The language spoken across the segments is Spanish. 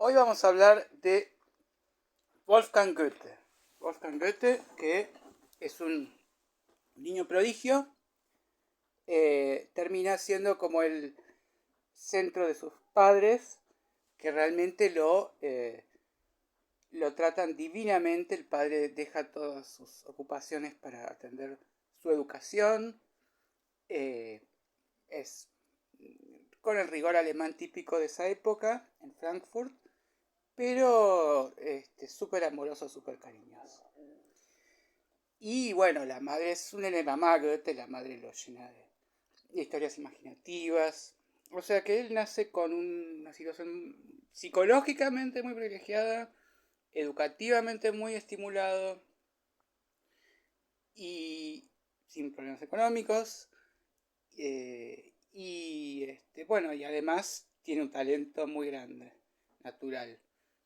Hoy vamos a hablar de Wolfgang Goethe. Wolfgang Goethe, que es un niño prodigio, termina siendo como el centro de sus padres, que realmente lo tratan divinamente. El padre deja todas sus ocupaciones para atender su educación. Es con el rigor alemán típico de esa época, en Frankfurt, pero súper amoroso, súper cariñoso. Y bueno, la madre es un enema Goethe, la madre lo llena de historias imaginativas. O sea que él nace con una situación psicológicamente muy privilegiada, educativamente muy estimulado y sin problemas económicos. Bueno, y además tiene un talento muy grande, natural.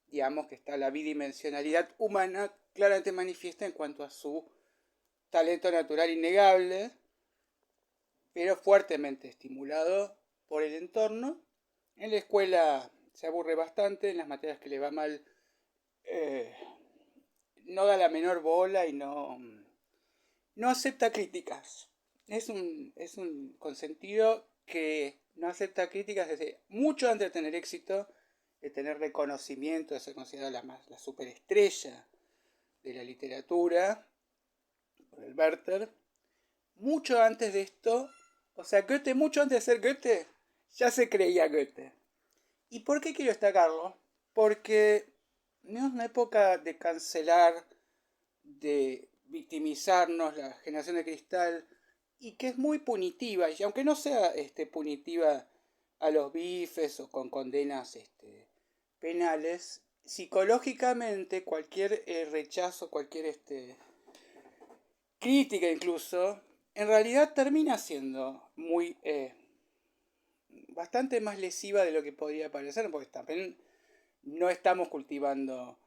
Digamos que está la bidimensionalidad humana claramente manifiesta en cuanto a su talento natural innegable, pero fuertemente estimulado por el entorno. En la escuela se aburre bastante, en las materias que le va mal no da la menor bola y no acepta críticas. Es un consentido que no acepta críticas desde mucho antes de tener éxito, de tener reconocimiento, de ser considerado la superestrella de la literatura, por el Werther. Mucho antes de esto, o sea, Goethe, mucho antes de ser Goethe, ya se creía Goethe. ¿Y por qué quiero destacarlo? Porque no es una época de cancelar, de victimizarnos, la generación de cristal, y que es muy punitiva, y aunque no sea punitiva a los bifes o con condenas penales, psicológicamente cualquier rechazo, cualquier crítica incluso, en realidad termina siendo muy bastante más lesiva de lo que podría parecer, porque también no estamos cultivando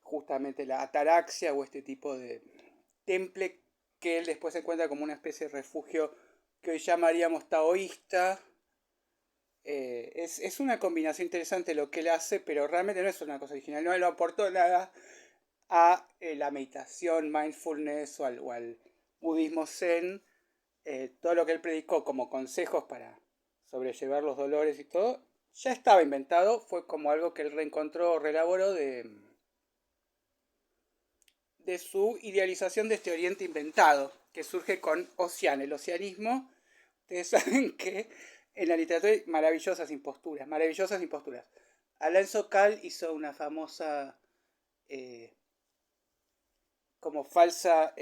justamente la ataraxia o este tipo de temple que él después se encuentra como una especie de refugio que hoy llamaríamos taoísta. Es una combinación interesante lo que él hace, pero realmente no es una cosa original, no le aportó nada a la meditación, mindfulness o al budismo zen. Todo lo que él predicó como consejos para sobrellevar los dolores y todo, ya estaba inventado, fue como algo que él reencontró, reelaboró de su idealización de este Oriente inventado, que surge con Ocean, el oceanismo. Ustedes saben que en la literatura hay maravillosas imposturas, maravillosas imposturas. Alain Sokal hizo una famosa como falsa,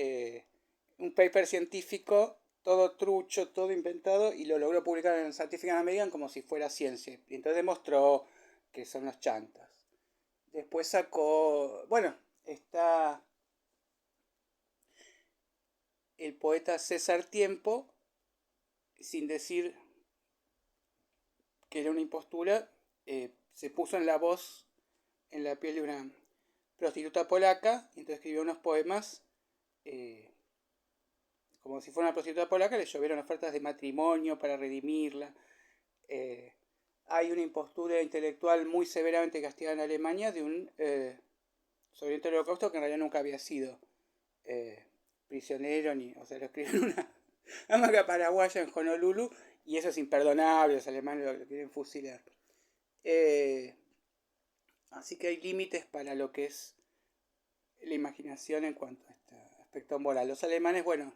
un paper científico, todo trucho, todo inventado, y lo logró publicar en Scientific American como si fuera ciencia. Y entonces demostró que son los chantas. Después sacó, bueno, está el poeta César Tiempo, sin decir que era una impostura, se puso en la voz, en la piel de una prostituta polaca, y entonces escribió unos poemas como si fuera una prostituta polaca, le llovieron ofertas de matrimonio para redimirla. Eh, Hay una impostura intelectual muy severamente castigada en Alemania de un sobreviviente del holocausto que en realidad nunca había sido eh, prisionero, o sea, lo escribió en una hamaca paraguaya en Honolulu, y eso es imperdonable, los alemanes lo quieren fusilar. Así que hay límites para lo que es la imaginación en cuanto a este aspecto moral. Los alemanes, bueno,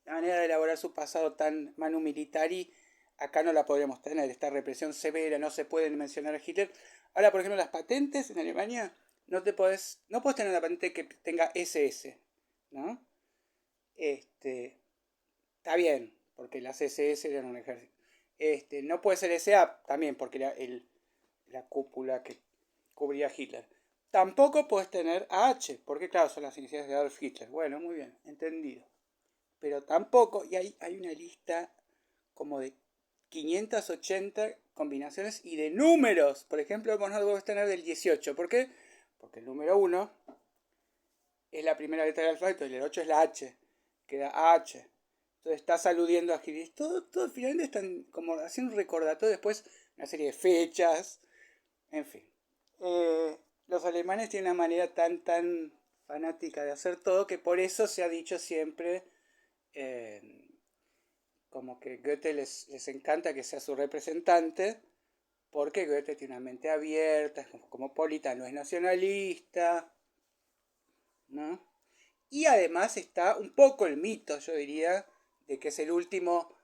la manera de elaborar su pasado tan manu militari, acá no la podríamos tener. Esta represión severa, no se puede mencionar a Hitler. Ahora, por ejemplo, las patentes en Alemania, no puedes tener una patente que tenga SS, ¿no? Está bien, porque las SS eran un ejército. No puede ser SA también, porque era la cúpula que cubría Hitler. Tampoco puedes tener AH, porque claro, son las iniciales de Adolf Hitler. Bueno, muy bien, entendido. Pero tampoco, y hay una lista como de 580 combinaciones y de números. Por ejemplo, vos no debes tener del 18. ¿Por qué? Porque el número 1 es la primera letra del alfabeto y el 8 es la H. Queda H. Entonces estás aludiendo a Hitler. Todo finalmente están como haciendo un recordatorio después, una serie de fechas. En fin. Los alemanes tienen una manera tan fanática de hacer todo que por eso se ha dicho siempre como que Goethe les encanta que sea su representante, porque Goethe tiene una mente abierta, es como cosmopolita, no es nacionalista, ¿no? Y además está un poco el mito, yo diría, de que es el último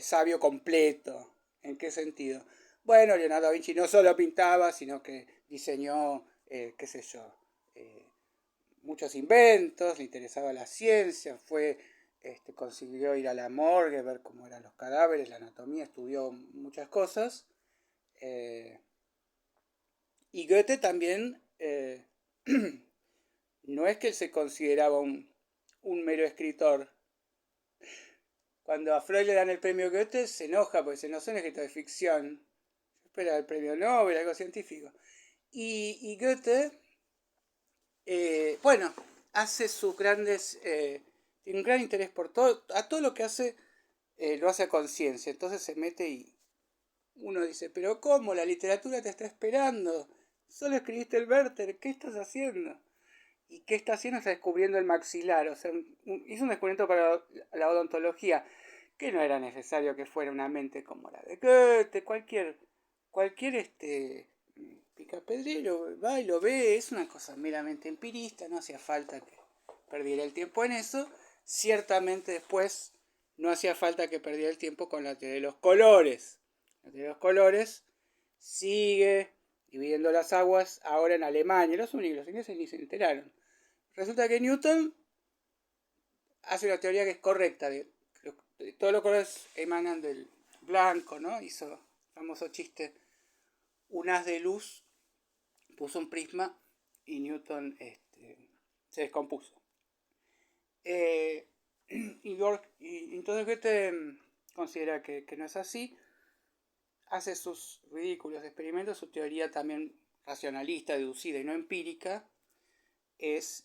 sabio completo. ¿En qué sentido? Bueno, Leonardo da Vinci no solo pintaba, sino que diseñó, qué sé yo, eh, muchos inventos, le interesaba la ciencia, consiguió ir a la morgue, ver cómo eran los cadáveres, la anatomía, estudió muchas cosas. Eh, y Goethe también, no es que él se consideraba un mero escritor. Cuando a Freud le dan el premio Goethe, se enoja porque no son escritores de ficción. Espera el premio Nobel, algo científico. Y Goethe, bueno, hace sus grandes. Tiene un gran interés por todo. A todo lo que hace, lo hace a conciencia. Entonces se mete y uno dice: ¿Pero cómo? La literatura te está esperando. Solo escribiste el Werther. ¿Qué estás haciendo? ¿Y qué está haciendo? Está descubriendo el maxilar. O sea, hizo un descubrimiento para la odontología, que no era necesario que fuera una mente como la de Goethe. Cualquier picapedrero va y lo ve. Es una cosa meramente empirista. No hacía falta que perdiera el tiempo en eso. Ciertamente después no hacía falta que perdiera el tiempo con la teoría de los colores. La teoría de los colores sigue dividiendo las aguas ahora en Alemania. Los ingleses ni se enteraron. Resulta que Newton hace una teoría que es correcta. Todos los colores emanan del blanco, ¿no? Hizo el famoso chiste: un haz de luz puso un prisma y Newton se descompuso. Y entonces Goethe considera que no es así. Hace sus ridículos experimentos. Su teoría también racionalista, deducida y no empírica es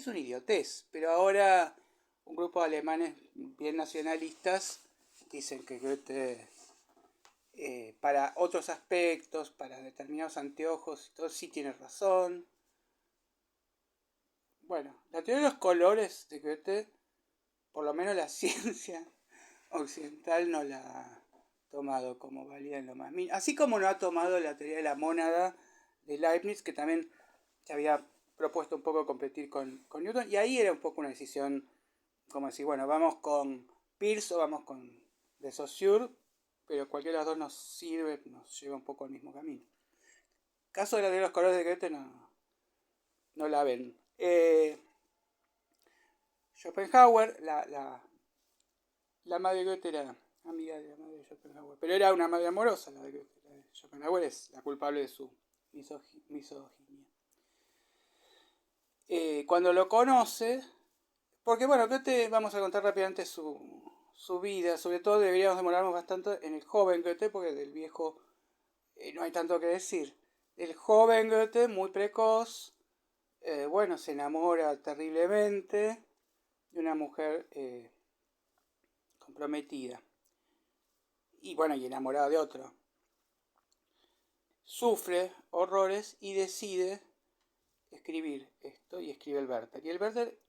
una idiotez. Pero ahora un grupo de alemanes bien nacionalistas dicen que Goethe, para otros aspectos, para determinados anteojos, todo sí tiene razón. Bueno, la teoría de los colores de Goethe, por lo menos la ciencia occidental no la ha tomado como válida en lo más mínimo. Así como no ha tomado la teoría de la mónada de Leibniz, que también se había propuesto un poco competir con Newton, y ahí era un poco una decisión como decir, bueno, vamos con Peirce o vamos con de Saussure, pero cualquiera de las dos nos sirve, nos lleva un poco al mismo camino. Caso de la teoría de los colores de Goethe no la ven. Schopenhauer, la madre de Goethe era amiga de la madre de Schopenhauer, pero era una madre amorosa la de Goethe. La de Schopenhauer es la culpable de su misoginia. Cuando lo conoce, porque bueno, Goethe, vamos a contar rápidamente su vida, sobre todo deberíamos demorarnos bastante en el joven Goethe, porque del viejo no hay tanto que decir. El joven Goethe, muy precoz, bueno, se enamora terriblemente de una mujer comprometida. Y bueno, y enamorado de otro. Sufre horrores y decide escribir esto y escribe el Werther. Y el Werther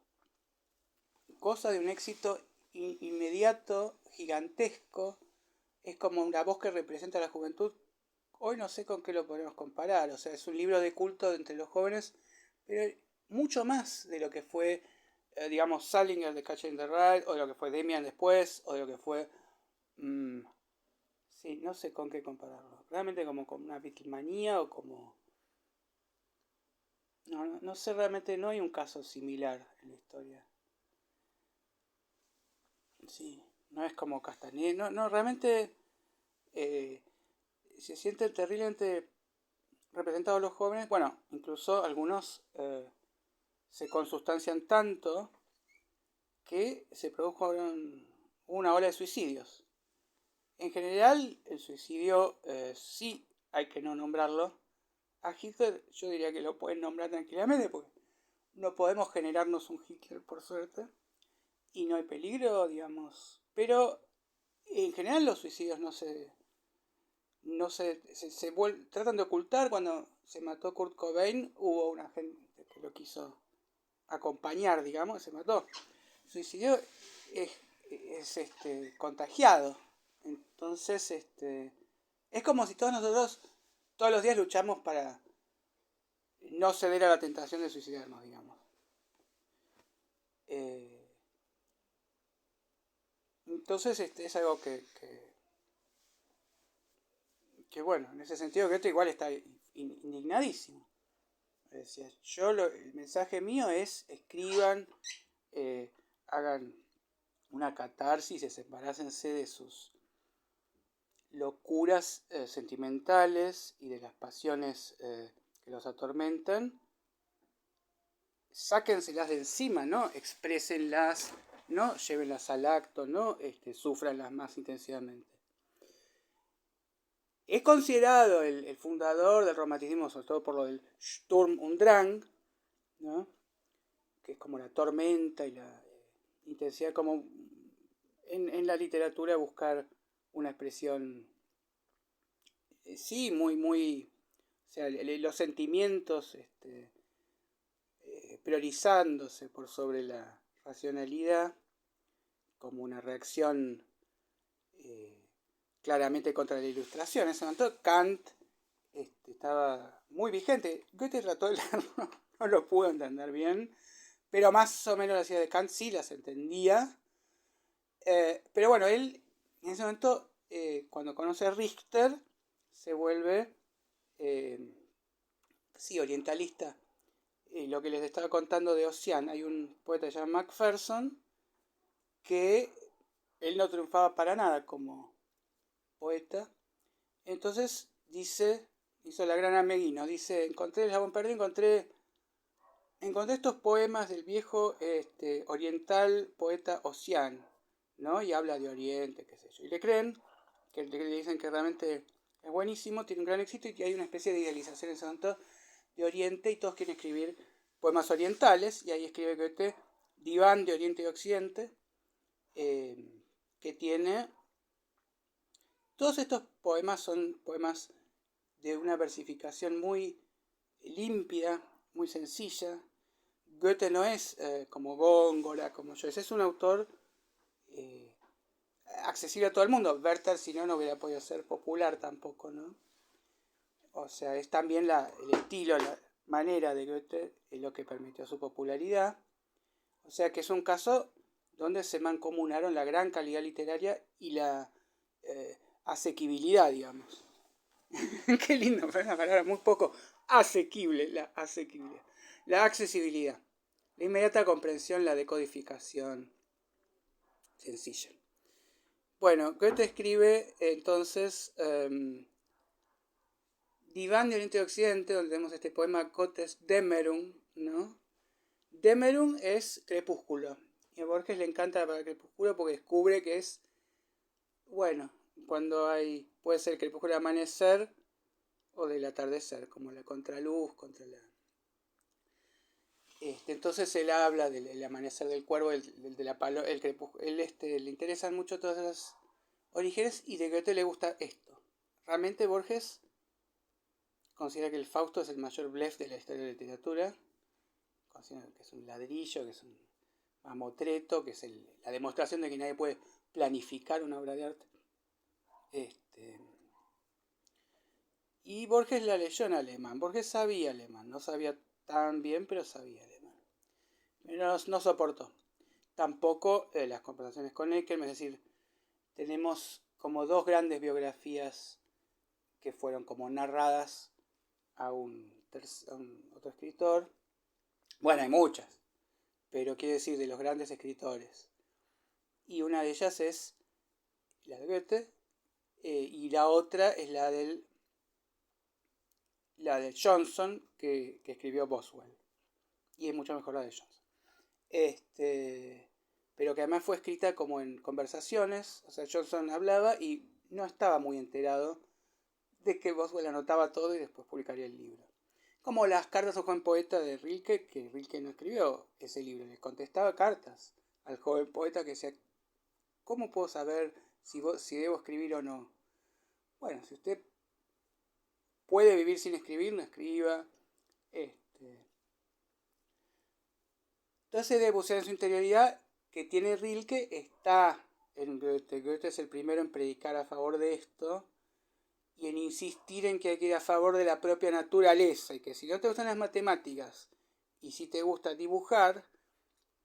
goza de un éxito inmediato, gigantesco. Es como una voz que representa a la juventud. Hoy no sé con qué lo podemos comparar. O sea, es un libro de culto entre los jóvenes, pero mucho más de lo que fue, digamos, Salinger de Catcher in the Rye, o de lo que fue Demian después, o de lo que fue... sí, no sé con qué compararlo. Realmente como con una Beatlemanía o como... No sé, realmente no hay un caso similar en la historia. Sí, no es como Castañeda. No, realmente se sienten terriblemente representados los jóvenes. Bueno, incluso algunos se consustancian tanto que se produjo una ola de suicidios. En general, el suicidio sí hay que no nombrarlo. A Hitler yo diría que lo pueden nombrar tranquilamente porque no podemos generarnos un Hitler por suerte y no hay peligro, digamos. Pero en general los suicidios no no tratan de ocultar. Cuando se mató Kurt Cobain, hubo una gente que lo quiso acompañar, digamos, se mató. Suicidio es contagiado. Entonces, es como si todos nosotros todos los días luchamos para no ceder a la tentación de suicidarnos, digamos. Entonces, es algo que bueno, en ese sentido Goethe igual está indignadísimo. Decía, el mensaje mío es: escriban, hagan una catarsis, desembarácense de sus locuras sentimentales y de las pasiones que los atormentan. Sáquenselas de encima, ¿no? Exprésenlas, ¿no? Llévenlas al acto, ¿no? Súfranlas más intensivamente. Es considerado el fundador del romanticismo, sobre todo por lo del Sturm und Drang, ¿no? Que es como la tormenta y la intensidad, como en la literatura buscar una expresión, sí, muy, o sea, los sentimientos priorizándose por sobre la racionalidad, como una reacción claramente contra la ilustración. En ese momento Kant estaba muy vigente. Goethe trató de leerlo, no lo pudo entender bien, pero más o menos las ideas de Kant sí las entendía. Pero bueno, él en ese momento, cuando conoce a Richter, se vuelve orientalista. Lo que les estaba contando de Ossian, hay un poeta que se llama Macpherson, que él no triunfaba para nada como poeta. Entonces hizo la gran Ameguino, dice: encontré el jabón perdido, encontré estos poemas del viejo oriental poeta Ossian, ¿no? Y habla de Oriente, qué sé yo. Y le creen, le dicen que realmente es buenísimo, tiene un gran éxito y que hay una especie de idealización en ese momento de Oriente y todos quieren escribir poemas orientales. Y ahí escribe Goethe Diván de Oriente y Occidente, que tiene... Todos estos poemas son poemas de una versificación muy límpida, muy sencilla. Goethe no es como Góngora, como Joyce, es un autor accesible a todo el mundo. Werther, si no, no hubiera podido ser popular tampoco, ¿no? O sea, es también el estilo, la manera de Goethe es lo que permitió su popularidad. O sea que es un caso donde se mancomunaron la gran calidad literaria y la asequibilidad, digamos. Qué lindo, fue una palabra muy poco asequible, la asequibilidad. La accesibilidad, la inmediata comprensión, la decodificación sencilla. Bueno, Goethe escribe entonces Diván de Oriente y Occidente, donde tenemos este poema Gottes Dämmerung, ¿no? Dämmerung es crepúsculo. Y a Borges le encanta la palabra crepúsculo porque descubre que es, bueno, cuando puede ser el crepúsculo del amanecer o del atardecer, como la contraluz, contra la... entonces él habla del amanecer del cuervo, de la palo, el crepúsculo. Le interesan mucho todas esas orígenes y de Goethe le gusta esto. Realmente Borges considera que el Fausto es el mayor blef de la historia de la literatura. Considera que es un ladrillo, que es un mamotreto, que es la demostración de que nadie puede planificar una obra de arte. Y Borges la leyó en alemán. Borges sabía alemán, no sabía tan bien, pero sabía alemán. Pero no soportó. Tampoco las conversaciones con Eckermann, es decir, tenemos como dos grandes biografías que fueron como narradas a un otro escritor. Bueno, hay muchas, pero quiero decir de los grandes escritores. Y una de ellas es la de Goethe, y la otra es la de Johnson, que escribió Boswell. Y es mucho mejor la de Johnson. Pero que además fue escrita como en conversaciones. O sea, Johnson hablaba y no estaba muy enterado de que Boswell anotaba todo y después publicaría el libro. Como las cartas a un joven poeta de Rilke, que Rilke no escribió ese libro, le contestaba cartas al joven poeta que decía: ¿cómo puedo saber si debo escribir o no? Bueno, si usted puede vivir sin escribir, no escriba. Toda esa idea de bucear en su interioridad que tiene Rilke está en Goethe. Goethe es el primero en predicar a favor de esto y en insistir en que hay que ir a favor de la propia naturaleza y que si no te gustan las matemáticas y si te gusta dibujar,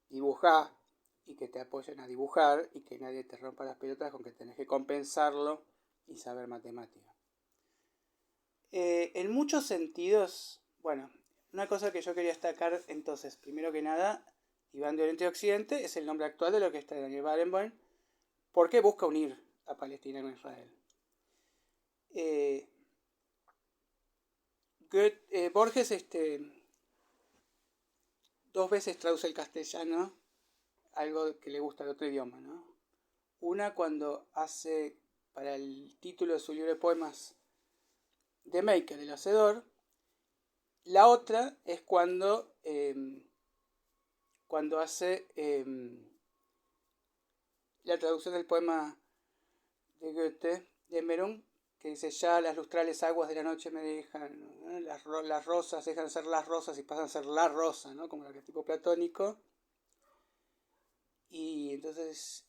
dibujá y que te apoyen a dibujar y que nadie te rompa las pelotas con que tenés que compensarlo y saber matemáticas. En muchos sentidos, bueno, una cosa que yo quería destacar entonces, primero que nada, Iván de Oriente y Occidente es el nombre actual de lo que está Daniel Barenboim, porque busca unir a Palestina con Israel. Borges dos veces traduce el castellano, algo que le gusta al otro idioma, ¿no? Una cuando hace para el título de su libro de poemas The Maker, el hacedor. La otra es cuando hace la traducción del poema de Goethe, de Merón, que dice: ya las lustrales aguas de la noche me dejan, ¿no? Las rosas dejan de ser las rosas y pasan a ser la rosa, ¿no? Como el arquetipo platónico. Y entonces,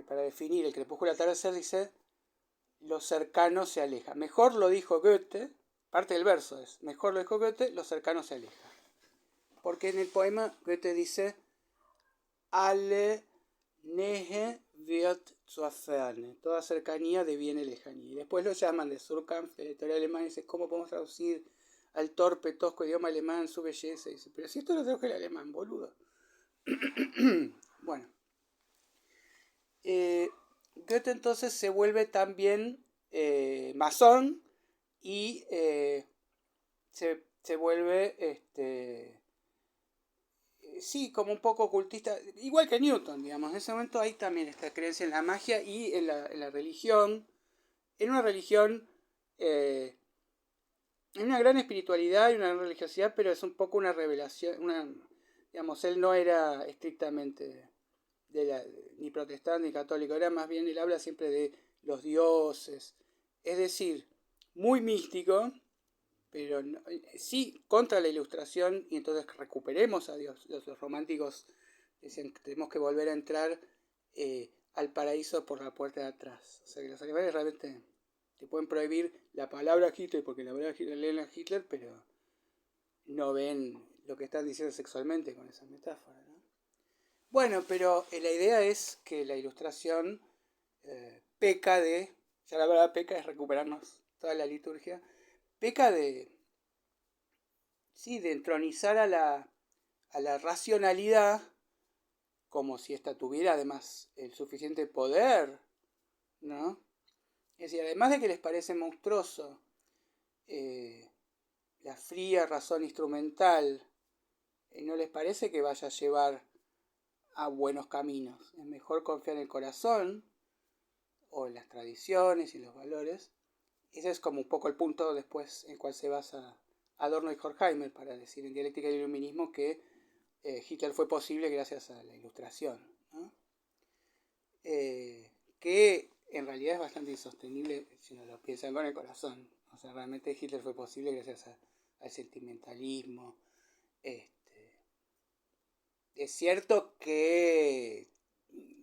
para definir el crepúsculo al atardecer, dice: lo cercano se aleja. Mejor lo dijo Goethe, parte del verso es: mejor lo dijo Goethe, lo cercano se aleja. Porque en el poema Goethe dice: alle Nähe wird zur Ferne, toda cercanía deviene lejanía. Y después lo llaman de Surkamp, de la editorial alemana, y dice: ¿cómo podemos traducir al torpe, tosco idioma alemán su belleza? Y dice: pero si esto lo traduje el alemán, boludo. Bueno, Goethe entonces se vuelve también masón y se vuelve sí, como un poco ocultista, igual que Newton, digamos. En ese momento hay también esta creencia en la magia y en la religión, en una religión, en una gran espiritualidad y una gran religiosidad, pero es un poco una revelación, digamos, él no era estrictamente ni protestante ni católico, era más bien, él habla siempre de los dioses, es decir, muy místico, pero no, sí contra la ilustración, y entonces recuperemos a Dios. Los románticos dicen que tenemos que volver a entrar al paraíso por la puerta de atrás. O sea que los alemanes realmente te pueden prohibir la palabra Hitler porque la palabra Hitler leen a Hitler, pero no ven lo que están diciendo sexualmente con esa metáfora, ¿no? Bueno, pero la idea es que la ilustración peca de, ya la palabra peca es recuperarnos toda la liturgia, peca de entronizar a la racionalidad como si ésta tuviera además el suficiente poder, ¿no? Es decir, además de que les parece monstruoso la fría razón instrumental, no les parece que vaya a llevar a buenos caminos. Es mejor confiar en el corazón o en las tradiciones y los valores. Ese es como un poco el punto después en el cual se basa Adorno y Horkheimer para decir en Dialéctica del Iluminismo que Hitler fue posible gracias a la ilustración, ¿no? Que en realidad es bastante insostenible si no lo piensan con el corazón. O sea, realmente Hitler fue posible gracias al sentimentalismo. Es cierto que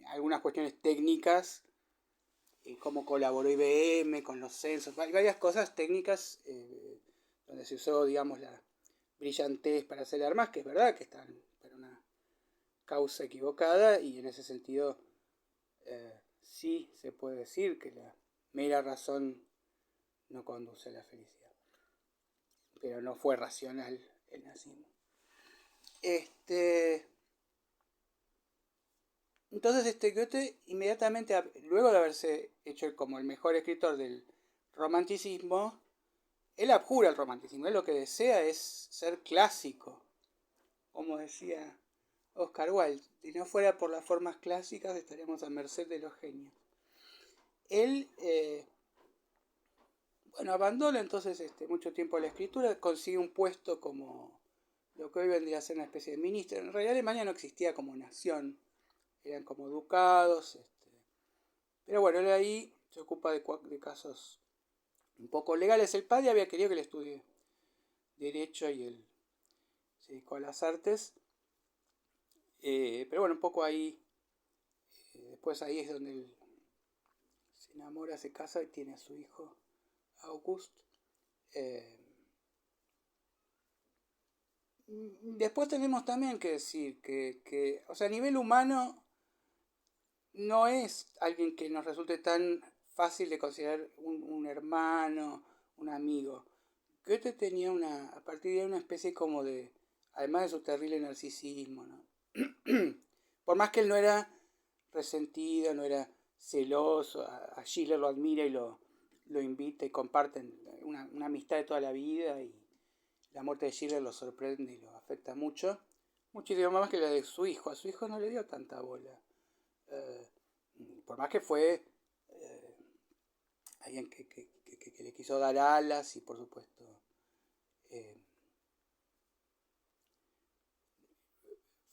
algunas cuestiones técnicas, cómo colaboró IBM con los censos, hay varias cosas técnicas donde se usó, digamos, la brillantez para hacer armas, que es verdad que están para una causa equivocada, y en ese sentido sí se puede decir que la mera razón no conduce a la felicidad, pero no fue racional el nazismo. Entonces Goethe inmediatamente, luego de haberse hecho como el mejor escritor del romanticismo, él abjura el romanticismo. Él lo que desea es ser clásico, como decía Oscar Wilde: si no fuera por las formas clásicas estaríamos a merced de los genios. Él abandona entonces mucho tiempo la escritura, consigue un puesto como lo que hoy vendría a ser una especie de ministro. En realidad Alemania no existía como nación, eran como ducados, pero bueno, él ahí se ocupa de casos un poco legales. El padre había querido que él estudie Derecho y él se dedicó a las artes. Pero bueno, un poco ahí, después ahí es donde él se enamora, se casa y tiene a su hijo August. Después tenemos también que decir que, o sea, a nivel humano, no es alguien que nos resulte tan fácil de considerar un hermano, un amigo. Goethe tenía a partir de una especie como de, además de su terrible narcisismo, ¿no? Por más que él no era resentido, no era celoso, a Schiller lo admira y lo invita y comparten una amistad de toda la vida, y la muerte de Schiller lo sorprende y lo afecta mucho, muchísimo más que la de su hijo. A su hijo no le dio tanta bola. Eh, por más que fue alguien que le quiso dar alas y por supuesto eh,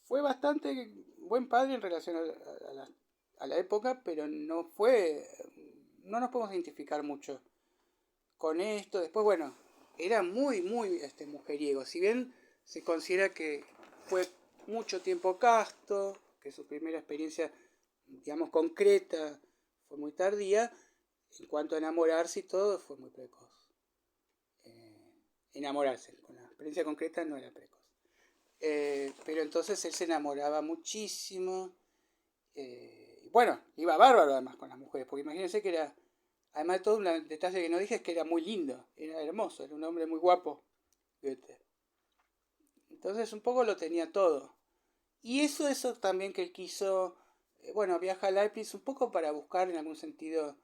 fue bastante buen padre en relación a la época, pero no nos podemos identificar mucho con esto. Después, bueno, era muy, muy mujeriego. Si bien se considera que fue mucho tiempo casto, que su primera experiencia, digamos, concreta fue muy tardía, en cuanto a enamorarse y todo, fue muy precoz. Enamorarse, con la experiencia concreta no era precoz. Pero entonces él se enamoraba muchísimo. Bueno, iba bárbaro además con las mujeres, porque imagínense que era, además de todo, un detalle que no dije es que era muy lindo, era hermoso, era un hombre muy guapo, Goethe. Entonces un poco lo tenía todo. Y eso también que él quiso, bueno, viaja a Leipzig un poco para buscar en algún sentido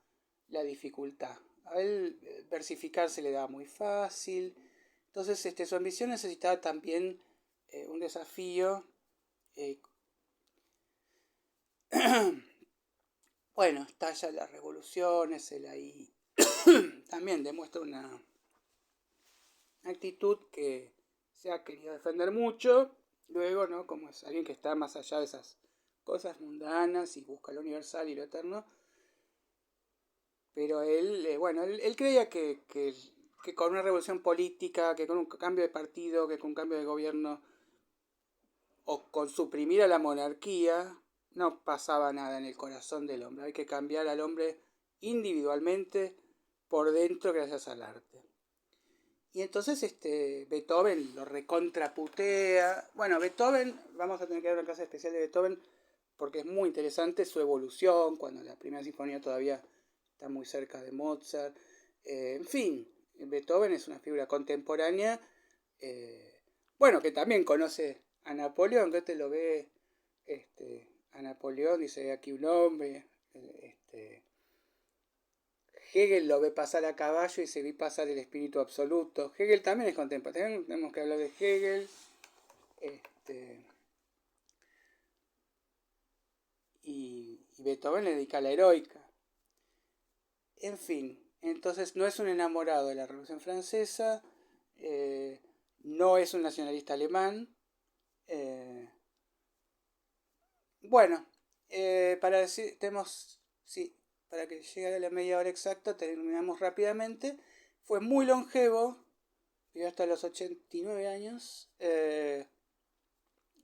la dificultad. A él versificar se le daba muy fácil. Entonces su ambición necesitaba también un desafío. Eh, bueno, estalla las revoluciones, él ahí también demuestra una actitud que se ha querido defender mucho. Luego, ¿no? Como es alguien que está más allá de esas cosas mundanas y busca lo universal y lo eterno. Pero él, bueno, él creía que con una revolución política, que con un cambio de partido, que con un cambio de gobierno, o con suprimir a la monarquía, no pasaba nada en el corazón del hombre. Hay que cambiar al hombre individualmente por dentro gracias al arte. Y entonces Beethoven lo recontraputea. Bueno, Beethoven, vamos a tener que dar una clase especial de Beethoven porque es muy interesante su evolución, cuando la primera sinfonía todavía está muy cerca de Mozart. En fin, Beethoven es una figura contemporánea, bueno, que también conoce a Napoleón, que lo ve a Napoleón, dice aquí un hombre, Hegel lo ve pasar a caballo y se ve pasar el espíritu absoluto. Hegel también es contemporáneo, tenemos que hablar de Hegel. Y Beethoven le dedica a la heroica. En fin, entonces no es un enamorado de la Revolución Francesa, no es un nacionalista alemán. Bueno, para decir, tenemos, sí, para que llegue a la media hora exacta, terminamos rápidamente. Fue muy longevo, vivió hasta los 89 años.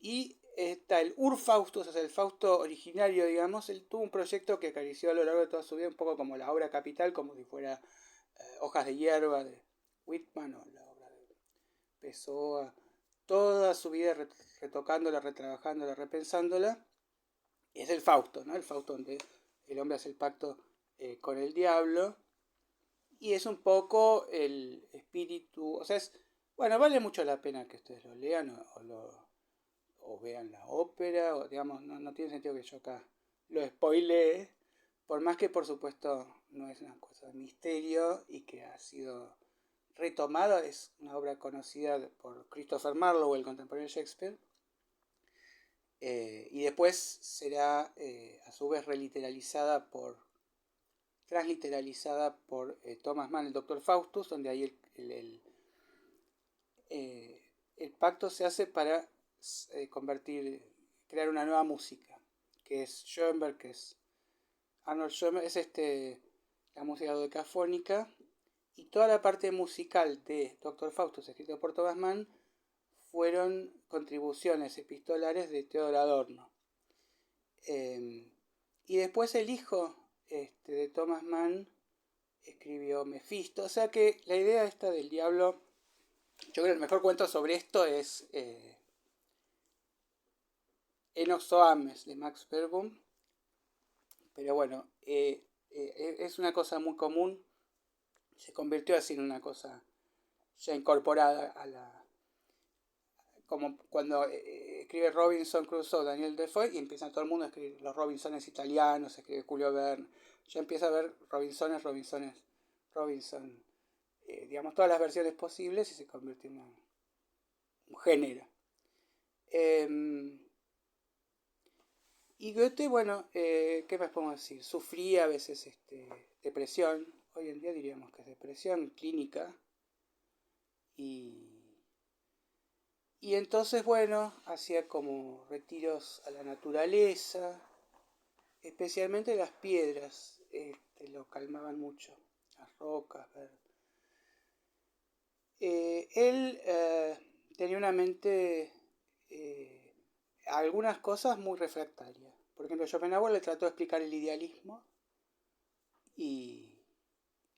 Y está el Urfaustus, o sea, el Fausto originario, digamos. Él tuvo un proyecto que acarició a lo largo de toda su vida, un poco como la obra capital, como si fuera Hojas de hierba de Whitman o la obra de Pessoa. Toda su vida retocándola, retrabajándola, repensándola. Es el Fausto, ¿no? El Fausto donde el hombre hace el pacto con el diablo. Y es un poco el espíritu, o sea, bueno, vale mucho la pena que ustedes lo lean o vean la ópera, o digamos, no tiene sentido que yo acá lo spoilee, por más que por supuesto no es una cosa de misterio y que ha sido retomada, es una obra conocida por Christopher Marlowe, el contemporáneo de Shakespeare, y después será a su vez transliteralizada por Thomas Mann, el Doctor Faustus, donde ahí el pacto se hace para crear una nueva música, que es Schoenberg, que es Arnold Schoenberg, es la música dodecafónica, y toda la parte musical de Doctor Faustus, escrito por Thomas Mann, fueron contribuciones epistolares de Theodor Adorno. Y después el hijo de Thomas Mann escribió Mefisto. O sea que la idea esta del diablo, yo creo que el mejor cuento sobre esto es Enoch Soames de Max Verboom. Pero bueno, es una cosa muy común. Se convirtió así en una cosa ya incorporada a la... Como cuando escribe Robinson Crusoe, Daniel Defoe, y empieza todo el mundo a escribir los Robinsones italianos, escribe Julio Verne. Ya empieza a ver Robinson, digamos, todas las versiones posibles y se convierte en un género. Y Goethe, bueno, ¿qué más podemos decir? Sufría a veces depresión, hoy en día diríamos que es depresión clínica, y entonces, bueno, hacía como retiros a la naturaleza, especialmente las piedras, lo calmaban mucho, las rocas, él tenía una mente, algunas cosas muy refractarias. Por ejemplo, Schopenhauer le trató de explicar el idealismo y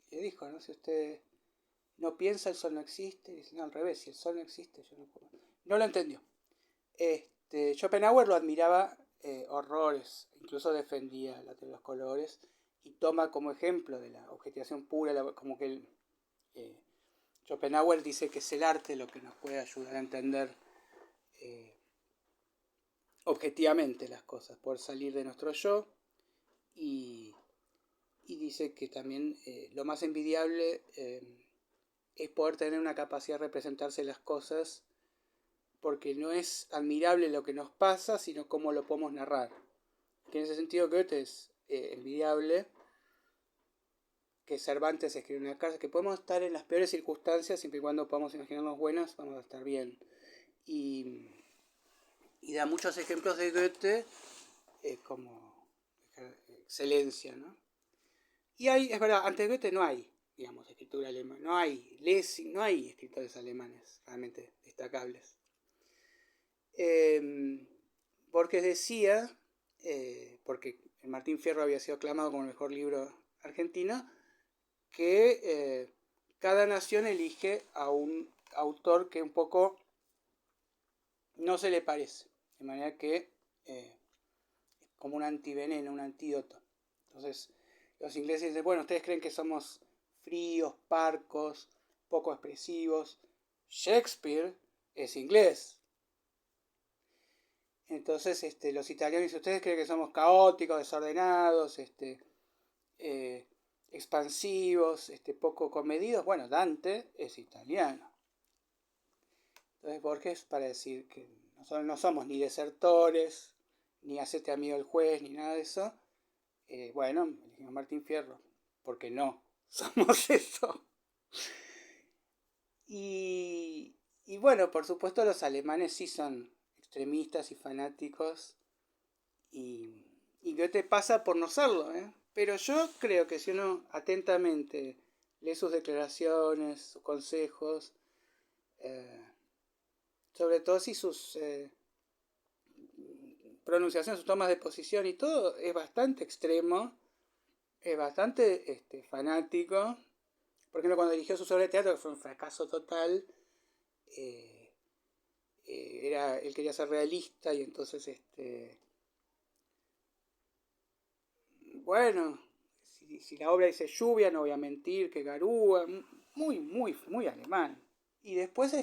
le dijo, ¿no? Si usted no piensa, el sol no existe. Y dice, no, al revés, si el sol no existe, yo no puedo. No lo entendió. Schopenhauer lo admiraba horrores, incluso defendía la teoría de los colores y toma como ejemplo de la objetivación pura, como que Schopenhauer dice que es el arte lo que nos puede ayudar a entender objetivamente las cosas, poder salir de nuestro yo, y dice que también lo más envidiable es poder tener una capacidad de representarse las cosas, porque no es admirable lo que nos pasa, sino cómo lo podemos narrar. Que en ese sentido Goethe es envidiable, que Cervantes escribe una carta, que podemos estar en las peores circunstancias, siempre y cuando podamos imaginarnos buenas, vamos a estar bien. Y da muchos ejemplos de Goethe como excelencia, ¿no? Y es verdad, antes de Goethe no hay, digamos, escritura alemana, no hay Lessing, no hay escritores alemanes realmente destacables. Borges decía, porque el Martín Fierro había sido aclamado como el mejor libro argentino, que cada nación elige a un autor que un poco no se le parece, de manera que es como un antiveneno, un antídoto. Entonces los ingleses dicen, bueno, ustedes creen que somos fríos, parcos, poco expresivos. Shakespeare es inglés. Entonces los italianos dicen, ustedes creen que somos caóticos, desordenados, expansivos, poco comedidos. Bueno, Dante es italiano. Entonces Borges, para decir que nosotros no somos ni desertores, ni hacete amigo el juez, ni nada de eso, bueno, elegimos Martín Fierro, porque no somos eso. Y bueno, por supuesto los alemanes sí son extremistas y fanáticos, y Goethe pasa por no serlo, pero yo creo que si uno atentamente lee sus declaraciones, sus consejos, sobre todo si sus pronunciaciones, sus tomas de posición y todo, es bastante extremo, es bastante fanático. Por ejemplo, cuando dirigió su obra de teatro, que fue un fracaso total, él quería ser realista y entonces, bueno, si la obra dice lluvia, no voy a mentir, que garúa, muy, muy, muy alemán. Y después,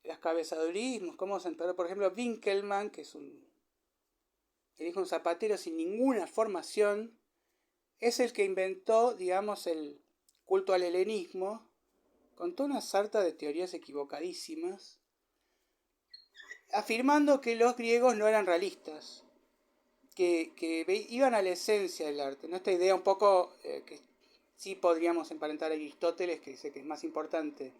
las cabezadurismos, cómo se enteró, por ejemplo, Winkelmann, que es un zapatero sin ninguna formación, es el que inventó, digamos, el culto al helenismo, con toda una sarta de teorías equivocadísimas, afirmando que los griegos no eran realistas, que iban a la esencia del arte, ¿no? Esta idea un poco que sí podríamos emparentar a Aristóteles, que dice que es más importante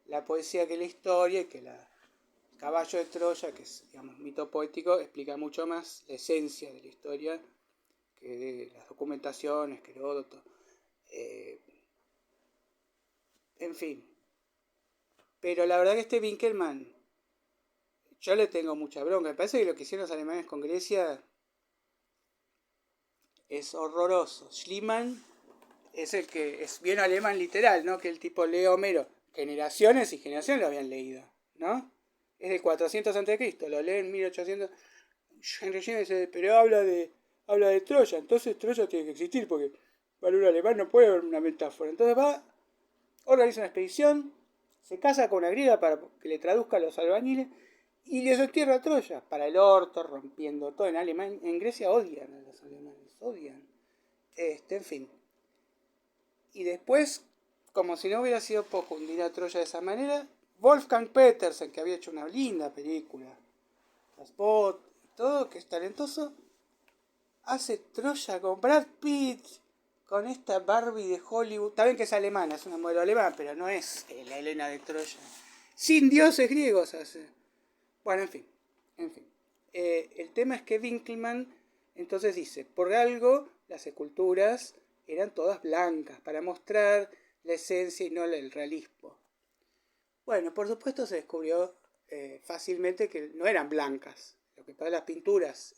la poesía que la historia, y que la Caballo de Troya, que es, digamos, mito poético, explica mucho más la esencia de la historia que de las documentaciones, que Heródoto. En fin. Pero la verdad que este Winkelmann, yo le tengo mucha bronca. Me parece que lo que hicieron los alemanes con Grecia es horroroso. Schliemann es el que es bien alemán literal, ¿no? Que el tipo lee Homero. Generaciones y generaciones lo habían leído, ¿no? Es de 400 a.C., lo lee en 1800. Henry James dice, pero habla de Troya, entonces Troya tiene que existir porque para un alemán no puede haber una metáfora. Entonces va, organiza una expedición, se casa con una griega para que le traduzca a los albañiles y les destierra a Troya para el orto, rompiendo todo. En Alemania, en Grecia odian a los alemanes, odian. En fin. Y después, como si no hubiera sido poco hundir a Troya de esa manera, Wolfgang Petersen, que había hecho una linda película, Spot, todo, que es talentoso, hace Troya con Brad Pitt, con esta Barbie de Hollywood. Está bien que es alemana, es una modelo alemana, pero no es la Helena de Troya. Sin dioses griegos hace. Bueno, en fin. El tema es que Winkelmann entonces dice, por algo las esculturas eran todas blancas, para mostrar la esencia y no el realismo. Bueno, por supuesto se descubrió fácilmente que no eran blancas. Lo que pasa, las pinturas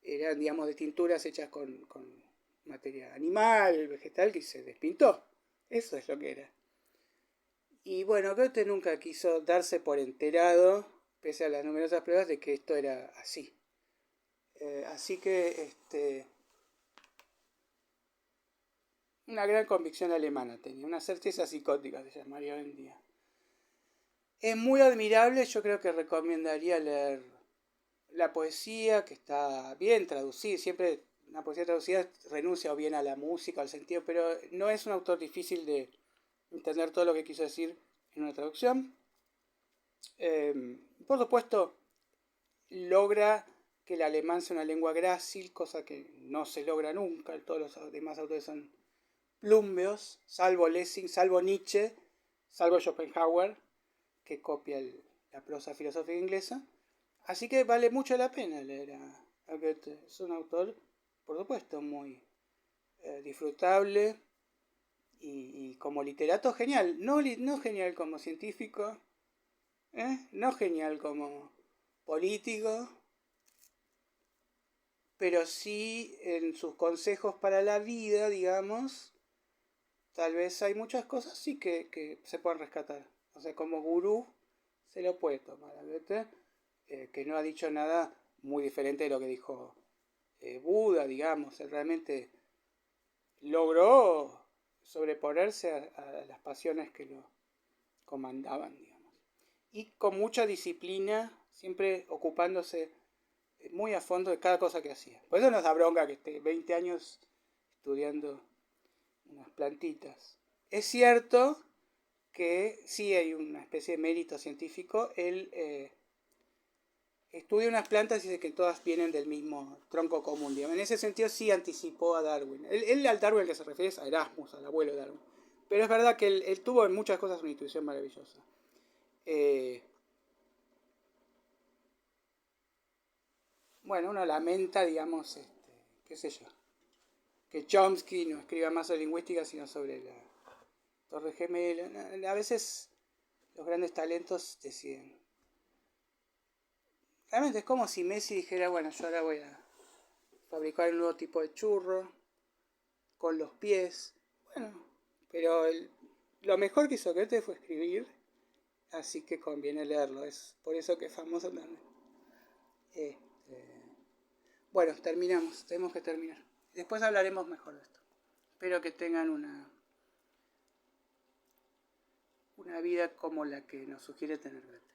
eran, digamos, de tinturas hechas con materia animal, vegetal, que se despintó. Eso es lo que era. Y bueno, Goethe nunca quiso darse por enterado, pese a las numerosas pruebas, de que esto era así. Así que, una gran convicción alemana tenía, una certeza psicótica se llamaría hoy en día. Es muy admirable, yo creo que recomendaría leer la poesía, que está bien traducida, siempre una poesía traducida renuncia o bien a la música, al sentido, pero no es un autor difícil de entender todo lo que quiso decir en una traducción. Por supuesto, logra que el alemán sea una lengua grácil, cosa que no se logra nunca, todos los demás autores son plúmbeos, salvo Lessing, salvo Nietzsche, salvo Schopenhauer, que copia la prosa filosófica inglesa. Así que vale mucho la pena leer a Goethe. Es un autor, por supuesto, muy disfrutable y como literato genial. No genial como científico, no genial como político, pero sí en sus consejos para la vida, digamos, tal vez hay muchas cosas sí que se pueden rescatar. O sea, como gurú se lo puede tomar a Goethe, que no ha dicho nada muy diferente de lo que dijo Buda, digamos. Él realmente logró sobreponerse a las pasiones que lo comandaban, digamos. Y con mucha disciplina, siempre ocupándose muy a fondo de cada cosa que hacía. Por eso nos da bronca que esté 20 años estudiando unas plantitas. Es cierto que sí hay una especie de mérito científico. Él estudia unas plantas y dice que todas vienen del mismo tronco común. Digamos. En ese sentido sí anticipó a Darwin. Él al Darwin al que se refiere es a Erasmus, al abuelo de Darwin. Pero es verdad que él tuvo en muchas cosas una intuición maravillosa. Bueno, uno lamenta, digamos, qué sé yo, que Chomsky no escriba más sobre lingüística, sino sobre la Torre Gemela. A veces los grandes talentos deciden. Realmente es como si Messi dijera, bueno, yo ahora voy a fabricar un nuevo tipo de churro con los pies. Bueno, pero lo mejor que hizo Goethe fue escribir, así que conviene leerlo. Es por eso que es famoso también. Bueno, terminamos, tenemos que terminar. Después hablaremos mejor de esto. Espero que tengan una vida como la que nos sugiere tener Goethe.